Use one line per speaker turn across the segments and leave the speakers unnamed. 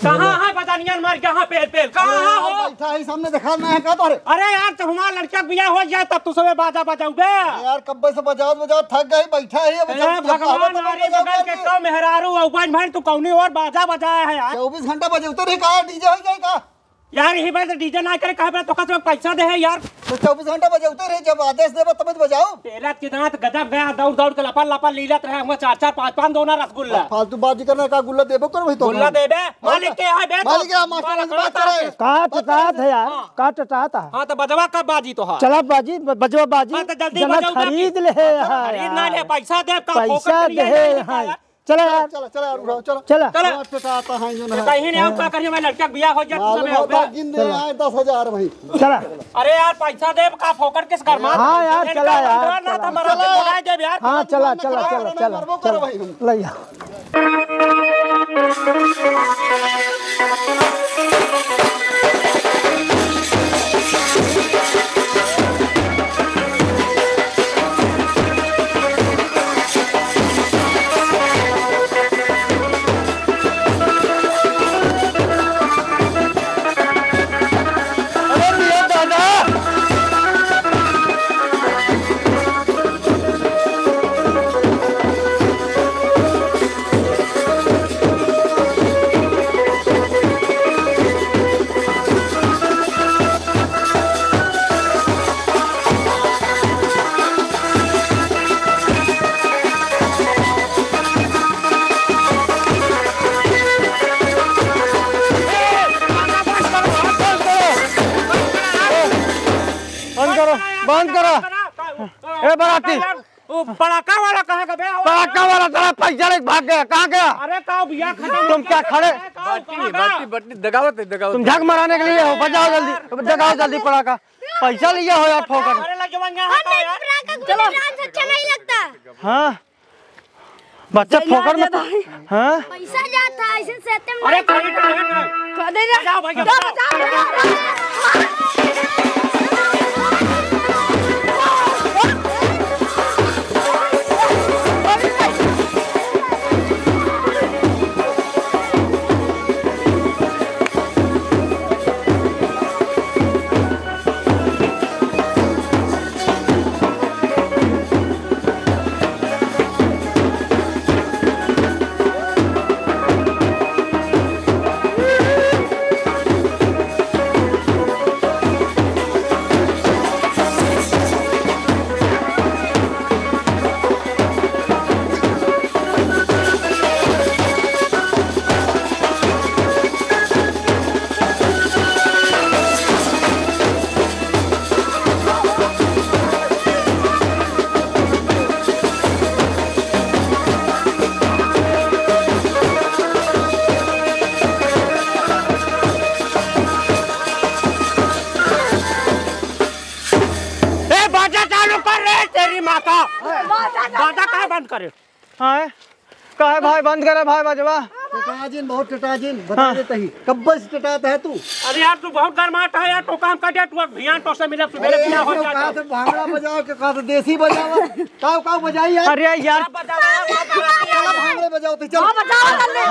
कहाँ है बदानियान मार कहाँ पेल पेल कहाँ हो?
बैठा है सामने देखा मैं का तो
अरे यार तो हमारा लड़का बिया हो जाए तब तू सब बाजा बजाओगे
यार कब्बे से बजाओ थक गई बैठा है
भगवान हमारे बगल के कौ मेहरारू उपाज भाई तू कौनी और बाजा बजाया है यार
24 घंटा बजे उतर ही कहा डीजे हो जाए का
यार यही बात डीजे ना करे कहा तो कसम पैसा दे है यार
तो 24 घंटा बजे उतर ही जब आदेश देबो तब बजाओ
तेरा कितना गजब गया दौड़ दौड़ के लपन लपन लीलत रहे हम 4-4 5-5 दोना रसगुल्ला
फालतू बाजी करने का गुल्ला देबो कर भाई तो
गुल्ला दे दे मालिक के है बे
मालिक के मास्टर बात करे
काट है यार काट टाटा
हां तो बजवा कब बाजी तो हां
चला बाजी बजवा बाजी
तो जल्दी बजाओ
खरीद ले
खरीद ना ले पैसा दे का
पैसा दे हां चला यार
चला यार उठाओ चलो
चला
टटाता है जो है
कहीं नहीं आऊं करिए मैं लड़का बियाह हो जाए तू सब हो
गिन दे आए 10,000 भाई
चला
अरे यार पैसा दे का फोकट किस घर मार
हां यार चला यार
ना तो मरा के बुला दे यार
हां चला चला चला चला ले जा बंद करो ए बराती
पड़ाका वाला कहाँ गया
पड़ाका वाला तेरा पैसा ले भाग गया कहाँ गया
अरे का बिया खत्म
तुम क्या खड़े
बट्टी दगावत
तुम झक मराने के लिए हो बजाओ जल्दी पड़ाका पैसा लिया हो यार ठोकर
अरे लगे यार
चलो अच्छा नहीं लगता
हाँ बच्चा ठोकर में हाँ
पैसा जाता है ऐसे से तुम
अरे खा
दे
जाओ भाई बाजा काहे बंद करे
हां काहे भाई बंद करे भाई बजवा
टटाजिन बहुत टटाजिन बता देता ही कब्बे से टटाता है तू
अरे यार तू बहुत गरमाट है यार तो काम कर दे तू भियान तो से मिले मेरे बिना हो जाता
कहां से भांगड़ा बजाओ के कहां से देसी बजाओ काव बजाई यार
अरे यार
भांगड़े बजाओ तो चल
बजाओ जल्दी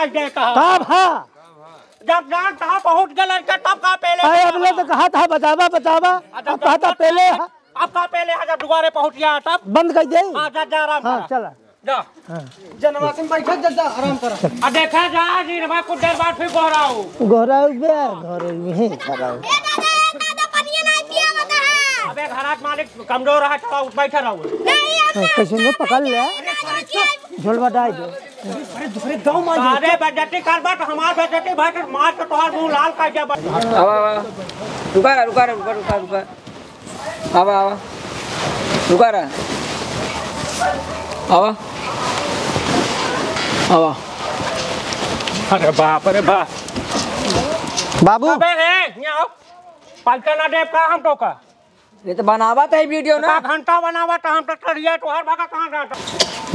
कह दे कहा
का भा
जब जान कहाँ पहुँच गए लड़के तब कहाँ पहले
अरे हमने तो कहा था बचावा बचावा अब कहा था पहले
अब कहाँ पहले हजार दोबारे पहुँच गया तब
बंद कर दे।
हाँ जा आराम
हाँ
कर
चला
जा
जनवासी में बैठा जा आराम कर।
अब देखा जा जी मैं कुछ देर बाद फिर गोहराऊ
गोरा घर में खड़ा
दादा पानी नहीं पिया बता है।
अबे घरात मालिक कमजोर है थोड़ा उठ बैठा रहो
नहीं
कैसे में पकड़ ले झोल बटाई दे।
अरे दो मार
अरे बेजती कर बट हमार बेजती भाई मार के तोहार मुंह लाल कर दे बस
आवा रुका आवा रुका रहा आवा
अरे बाप
बाबू
अबे ये आओ पलटे ना दे का हम तो का
ये तो बनावा था वीडियो ना
घंटा बनावा तो हम तो चढ़िए तोहार भागा कहाँ जाता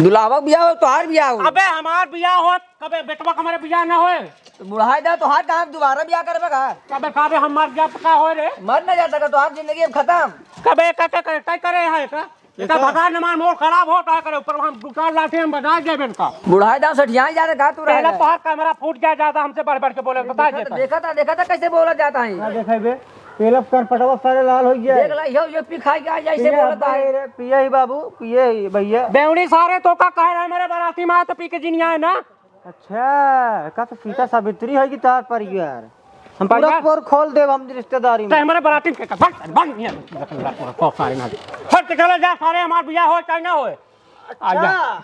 दुलावा बिया हो तोहार बिया हो
अबे हमार बियाह हो कबे बेटवा हमारे बियाह ना होए
बुढ़ाई दा तोहार कहाँ दोबारा बिया करबे का
कबे हमार जा पका होए रे
मर न जाता का तोहार जिंदगी अब खत्म
कबे क्या करे है का इतना भगा नमान मोड़ खराब होता है करे ऊपर हम दुकान लाते हम बजा देबे इनका
बुढ़ाई दा सठिया जा रहा तू
पहले
रहा
तोहार कैमरा फूट गया ज्यादा हमसे बढ़ के बोले बता देता
देखा था कैसे बोला जाता है
देखेबे पेलब कर पटवा सारे लाल हो गया
देख ला यो पी खाई के जैसे बोलता है
पिया ही बाबू पिया ही भैया।
बेवड़ी सारे तो का कह रहे मेरे बाराती में तो पी के जिनिया है ना।
अच्छा का तो सीता सावित्री है कि तार पर यार हम
पूरा
पूरा पोर खोल देव हम रिश्तेदारी में
हमारे बाराती के बंद हट के चले जा सारे हमार बियाह हो चाहे ना होए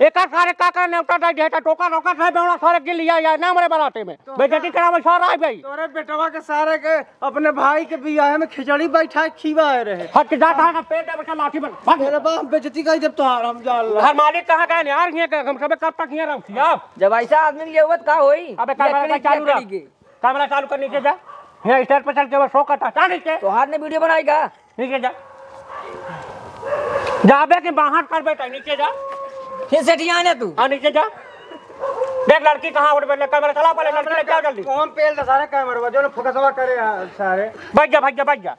एक सारे काका नेवता दे देता टोका रोका है बेवड़ा सारे के लिया यार ना हमारे बाराती में बेजती करावे सारा है भाई
तोरे बेटवा के सारे के अपने भाई के बियाह में खिचड़ी बैठा खीवा रहे।
हट के जाता है पेट में बैठा लाठी बन
मेरे बाप बेइज्जती कर जब तोहार हम जान ला
हर मालिक कहां गए यार ये हम सब कब तक ये रहती आप
जब ऐसा आदमी के लिए हुआ का होई
अबे कैमरा चालू रख कैमरा चालू कर नीचे जा ये स्टेज पे चल के वो शो करता जा नीचे
तोहार ने वीडियो बनाएगा
नीचे जा जाबे के बाहर कर बेटा नीचे जा
फिर सेठिया ने तू
हां नीचे जा देख लड़की कहां उठ बैठे कैमरा चला पहले लड़की लेके आओ जल्दी
कौन पेल दा सारे कैमरा जो फोकसवा करे सारे
भाग जा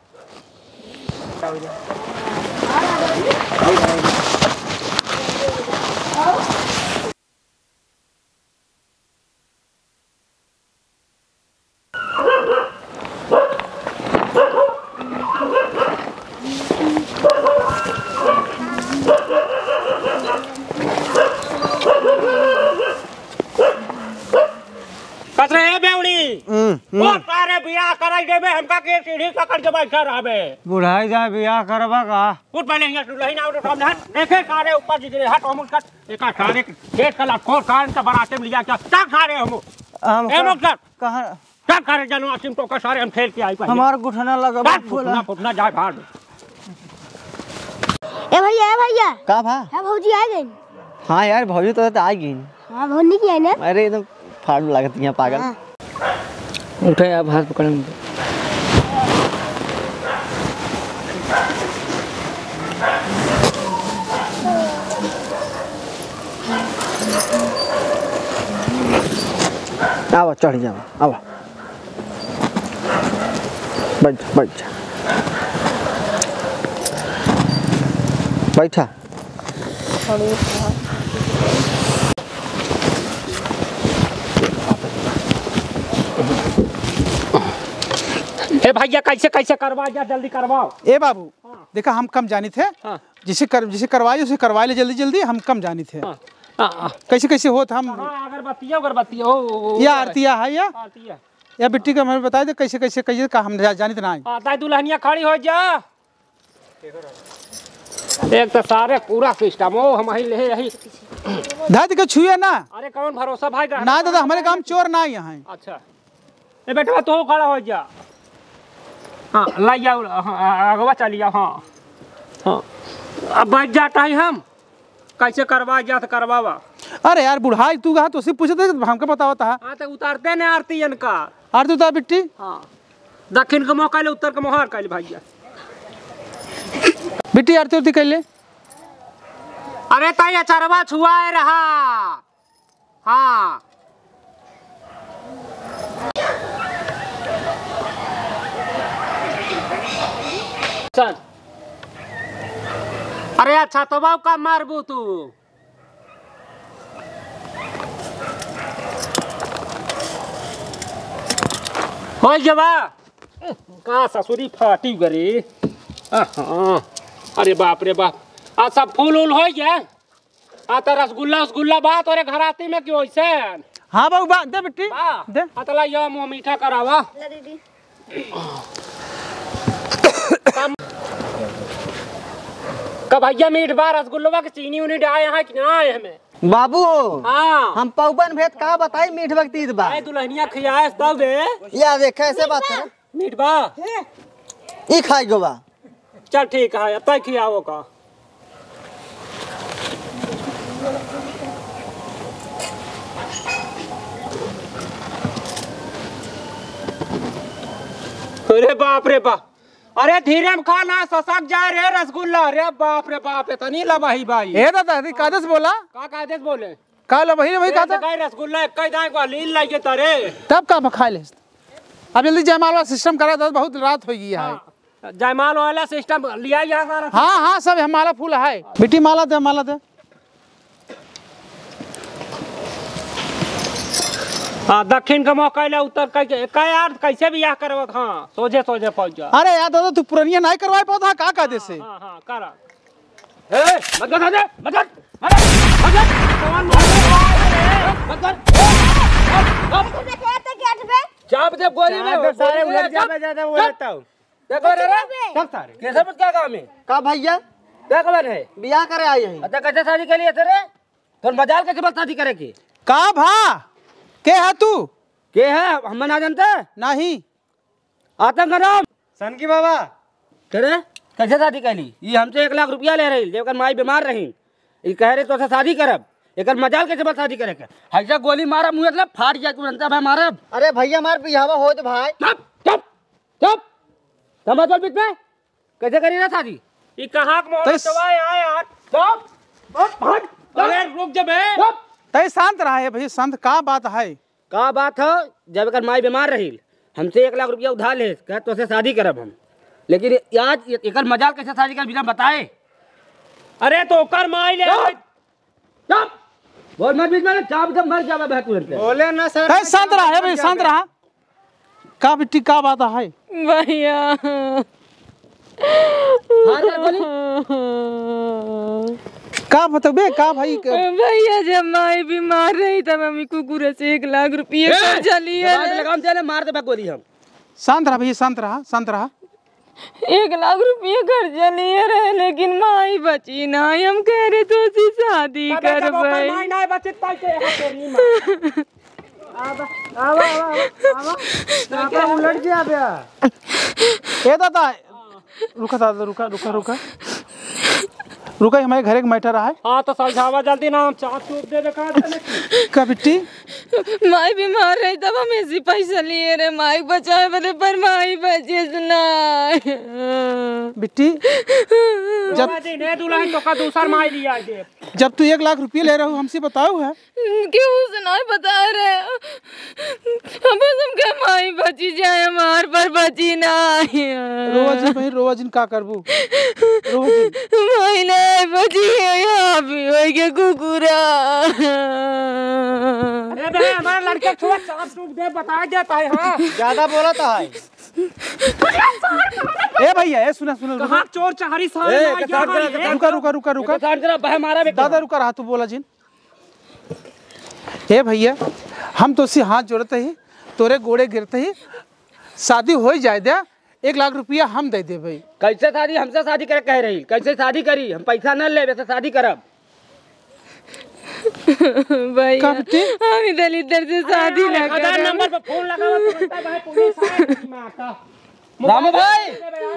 कसरे है बेवड़ी वो सारे बियाह कराई देबे हमका के सीढ़ी पकड़ के बैठा रहबे
बुढ़ाई जा बियाह करबा का
कुछ पहले यहाँ सुलही ना उठो सामने हट देखे सारे ऊपर जिगरे हट हम उसका एका सारे खेत कला को कान का बराते में लिया क्या सब सारे हम ए मुक्तर
कहां
सब सारे जनवा सिम तो का सारे हम खेल के आई पहले
हमार गुठना लगा
फुटना जाए भाड़
ए भैया
का भा
है भौजी आ गई।
हां यार भौजी तो आ गई।
हां भौनी की है ना
अरे एकदम फाड़ लगती है पागल।
उठे आप हाथ पकड़
आओ चढ़ जाओ आओ बैठ बैठा
ए भैया कैसे करवा जा जल्दी करवाओ।
ए बाबू देखा हम कम जानी थे जिसे करवाए उसे करवा ले जल्दी हम कम जानी थे। कैसे होत हम
अगरबत्ती
या आरतिया है या बिट्टी का हमें बता दे कैसे का हम जानी थे ना
आता दुल्हनिया खड़ी हो जा एक तो सारे पूरा सिस्टम हो हम ले यही
धात के छुए ना।
अरे कौन भरोसा भाई
ना दादा हमारे काम चोर ना यहाँ।
अच्छा ए बेटा तो खड़ा हो जा हाँ लाई जाओ अगवा चलिए हाँ अब बैठ जाता है हम कैसे करवा जा तो करवावा।
अरे यार बुढ़ाई तू कहा तो उसे पूछे थे हमको बताओ था।
हाँ तो उतारते न आरती इनका
आरती उतार बिट्टी।
हाँ दक्षिण के मौका ले उत्तर के मोहर कैले भैया
बिट्टी आरती उरती कैले।
अरे ताई चरवा छुआए रहा हाँ चल अरे अच्छा तो बाबू का मारबू तू हो जबा कहाँ ससुरी फाटी गरी। अरे बाप रे बाप आ सब फूल उल हो गया। आ तो रसगुल्ला रसगुल्ला बात और घर आती में क्यों ऐसे।
हाँ बाबू बा दे बेटी दे।
अतला ये मुँह मीठा करावा। कब भैया मीठ बार रसगुल्ला के चीनी उनी डाले यहाँ कि ना आए हमें।
बाबू
हाँ
हम पौपन भेद का बताई मीठ भक्ति बा।
आए दुल्हनिया खियाए तब दे।
या देख कैसे बात कर
मीठ बा
ई खाई गो बा।
चल ठीक है अब तक खियाओ का। अरे बाप रे बाप। अरे धीरे में खा ना ससक जाए रे रसगुल्ला। अरे बाप रे बाप इतनी लबाही भाई।
ए दादा दी कादस बोला
का कायदे बोले
का लबही वही कहता
कई रसगुल्ला कई दाई को लील लाइए तारे।
तब का खा ले। अब जल्दी जयमाल वाला सिस्टम करा दो बहुत रात हो गई है।
जयमाल वाला सिस्टम लिया यहाँ सारा।
हाँ हाँ सब है माला फूल है। बेटी माला दे माला दे।
हाँ दक्षिण का मौका ले उत्तर का यार कैसे भी यह करवा। हाँ सोझे सोझे पहुंच जा।
अरे यार दादा तू पुरानिया नहीं करवाए पाता का कायदे से।
हाँ हाँ करा। ए मत कर दे मत कर मत कर सवाल मत कर। चाप दे गोली में
सारे उलट जावे ज्यादा बोलता हूं।
देखो रे सब सारे कैसे मत क्या काम है
का भैया
क्या खबर है।
बियाह करे आई हैं।
अच्छा कैसे शादी के लिए तेरे तो मजाल कैसे बस शादी करे की।
का भा के है तू
के है हम ना जानते
नहीं।
आतंक का नाम
सन की बाबा
तेरे कैसे शादी कैली। ये हमसे 1 लाख रुपया ले रही जब माई बीमार रही। ये कह रहे तो शादी करब एक मजाल कैसे बस शादी करे के। ऐसा गोली मारा मुँह मतलब फाट जाए तुरंत भाई मारब।
अरे भैया मार बियाह हो तो भाई
चुप चुप चुप समझ बीच में कैसे करी ना शादी। ये कहाँ आए चुप अरे रुक जब
तय शांत रहा है भैया शांत का बात है।
का बात है जब कर माई बीमार रही हमसे 1 लाख रुपया उधार ले कह तो से शादी करब हम। लेकिन आज एक मजाल कैसे शादी कर बिना बताए। अरे तो कर माई ले चुप बोल मत बीच में चाप जब मर जावे बह तुरंत।
बोले ना सर।
तय शांत रहा है भैया शांत रहा। का बेटी का बात है
भैया
का बतबे का भाई
भैया जब माई बीमार रही तब मम्मी कुकुर से 1 लाख रुपये कर्जा लिए
लगाम चले मार दे गोली हम।
शांत रहा भैया शांत रहा शांत रहा।
1 लाख रुपये कर्जा लिए रहे लेकिन माई बची ना। हम कह रहे तो उसी शादी कर भाई।
उलट जावे।
ए दादा रुका दादा रुका रुका रुका रुका हमारे घर एक मैटर रहा है।
हाँ तो समझावा जल्दी ना हम चाप चूप दे देखा
का बेटी
माई बीमार रही तब हम ऐसी पैसा लिए रे माई बचाए बदे पर माई बचे ना।
बेटी
जब दुल्हन तो का दूसरा माई लिया दे।
जब तू 1 लाख रुपये ले रहा हूँ हमसे बताओ है
क्यों सुना बता रहे हम बस हम क्या माई बची जाए हमार पर बची ना।
रोज भाई रोज का करबू रोज
माई नहीं बची है यहाँ भी हो गया कुकुरा।
अरे भाई हमारा लड़का छुआ चाप चूप दे बताया जाता है। हाँ
ज्यादा बोला था है।
ए भैया ए सुना सुना
कहाँ चोर चहारी सारे
रुका रुका रुका रुका
मारा
दादा रुका रहा तू बोला जिन। ए भैया हम तो उसी हाथ जोड़ते ही तोरे गोड़े गिरते ही शादी हो ही जाए दे 1 लाख रुपया हम दे दे भाई।
कैसे शादी हमसे शादी करे कह रही कैसे शादी करी हम पैसा न ले वैसे शादी करब।
भैया हम इधर इधर से शादी ना कर।
नंबर पर फोन लगावा तुरंत भाई पुलिस आए। रामू भाई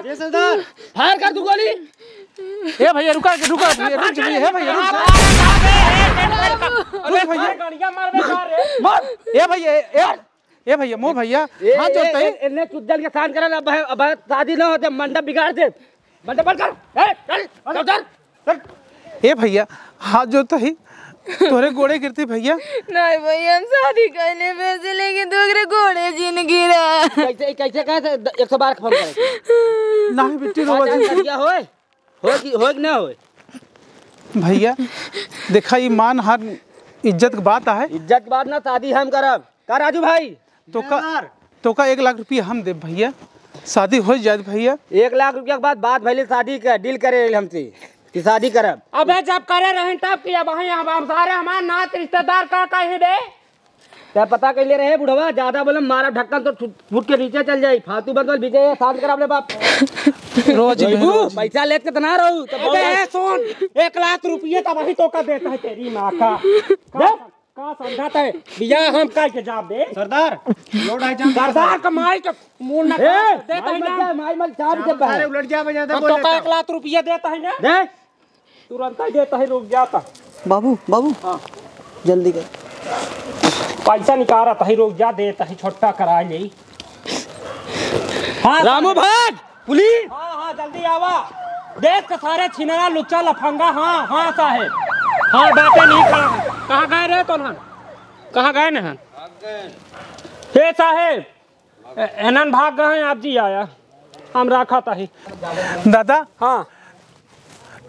जी सरदार
फायर कर तू गोली।
ए भैया रुका रुका रुक जा है भैया
अरे भैया गाड़ियां मार दे रे
मार। ए भैया ए भैया मो भैया हाथ जोड़ते ही
इन्हें चुद्दल के साथ करा अब शादी ना होते मंडप बिगाड़ दे। मंडप बंद कर चल चल।
ए भैया हाथ जोड़ते ही तोरे गोड़े गिरते भैया।
नहीं भैया हम शादी करने पैसे लेके दूसरे घोड़े जिन गिरा।
कैसे कैसे कहे 112 फोन करे
नहीं बेटी रोज
हो कि ना हो।
भैया देखा ये मान हर इज्जत की बात है।
इज्जत बात ना शादी हम करब का राजू भाई
तो तो का 1 लाख रुपया हम दे भैया, शादी हो जाए भैया।
1 लाख रुपया के बाद बात भैली शादी का डील करे हमसे कि शादी करब।
अबे जब करे रहे तब किया भाई, अब सारे हमारे नात रिश्तेदार का कहे बे।
क्या पता कैले रहे बुढ़वा, ज्यादा बोले मारा ढक्कन तो फुट के नीचे चल जाई। फालतू बंदल बीजे शांत कर अपने बाप।
रोज
पैसा ले के तना रहू
अबे सुन, 1 लाख रुपये तब वही तो का देता है तेरी माँ का का समझाता है भैया हम का के जवाब दे।
सरदार लोड आई जान
सरदार कमाई के मूल ना देता है ना,
माई मल चाप के बाहर उलट जा बजाता
हम तो का 1 लाख रुपये देता है ना,
दे
तुरंत ही देता है, रुक जाता।
बाबू बाबू जल्दी कर।
पैसा निकाल रहा है, रुक जा, देता है, छोटा करा ले। हाँ
रामू भाग पुलिस।
हाँ जल्दी आवा, देख के सारे छिनरा लुच्चा लफंगा। हाँ साहेब, हाँ बातें नहीं खड़ा है। कहाँ गए रे तो कहाँ गए न? हे साहेब एनन भाग गए हैं, आप जी आया हम रखा था ही।
दादा
हाँ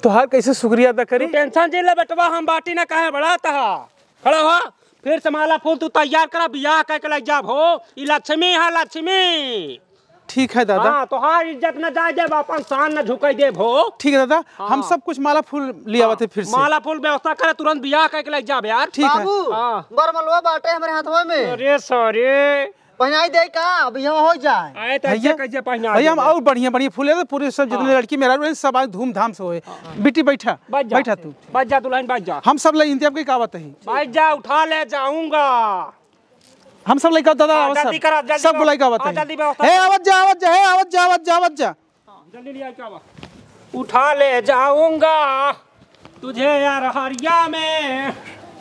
तो हर कैसे शुक्रिया अदा करी।
टेंशन जी ले बेटवा, हम बाटी ने कहे बड़ा था खड़ा हो, फिर से माला फूल तू तैयार करा, बियाह कह के लग जाब हो। ई लक्ष्मी है लक्ष्मी।
ठीक है दादा।
हाँ तो हाँ इज्जत न जाए देव, अपन शान न झुकाई देव हो।
ठीक है दादा, हम सब कुछ माला फूल लिया हुआ थे फिर से।
माला फूल व्यवस्था करे, तुरंत बियाह कह के लग जाब यार।
ठीक है।
हाँ
बरमलवा बाटे हमारे हाथवा में,
अरे सॉरी
पहनाई दे का अब यहाँ हो जाए।
आए तो
भैया
कैसे पहना
भैया हम और बढ़िया बढ़िया फूल है, पूरे सब जितने लड़की मेरा रहे सब आज धूमधाम से होए। बेटी बैठा बैठा तू,
बच जा दुल्हन, बच जा,
हम सब लगे इंतजाम की कावत है।
बच जा, उठा ले जाऊंगा।
हम सब लड़का दादा
हाँ,
आवत
जल्दी करा,
सब
जल्दी
सब
करा।
बुलाई कावत
हाँ,
है।
जल्दी व्यवस्था
हे आवत जा आवत जा, हे आवत जा आवत जा आवत जा।
जल्दी लिया क्या बात, उठा ले जाऊंगा तुझे यार हरिया में,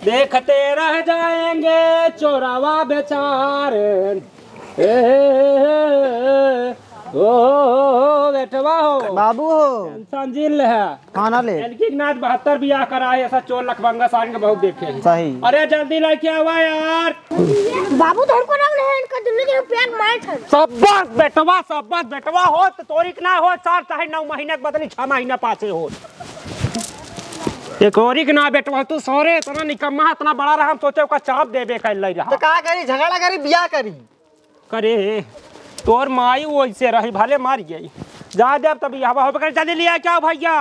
देखते रह जाएंगे चोरावा बेचारे। ओ बेटवा हो
बाबू हो
टेंशन जिल है।
खाना ले।
इनकी नाच 72 बियाह कराए, ऐसा चोर लखबंगा सारंग बहुत देखे हैं।
सही।
अरे जल्दी लेके आवा यार।
बाबू तो हमको नाम है इनका दुनिया के प्यार मार था।
सब बात बेटवा हो तो तोरिक ना हो, 4 चाहे 9 महीने के बदली 6 महीना पासे हो। एक औरी के ना बेटवा तू सोरे इतना निकम्मा इतना बड़ा रहा, हम सोचे का चाप देबे कर ले रहा।
तो का करी, झगड़ा करी, बियाह करी
करे तोर माई वैसे रही भले मार गई, जा देव तभी हवा हो कर। जल्दी लिया क्या भैया।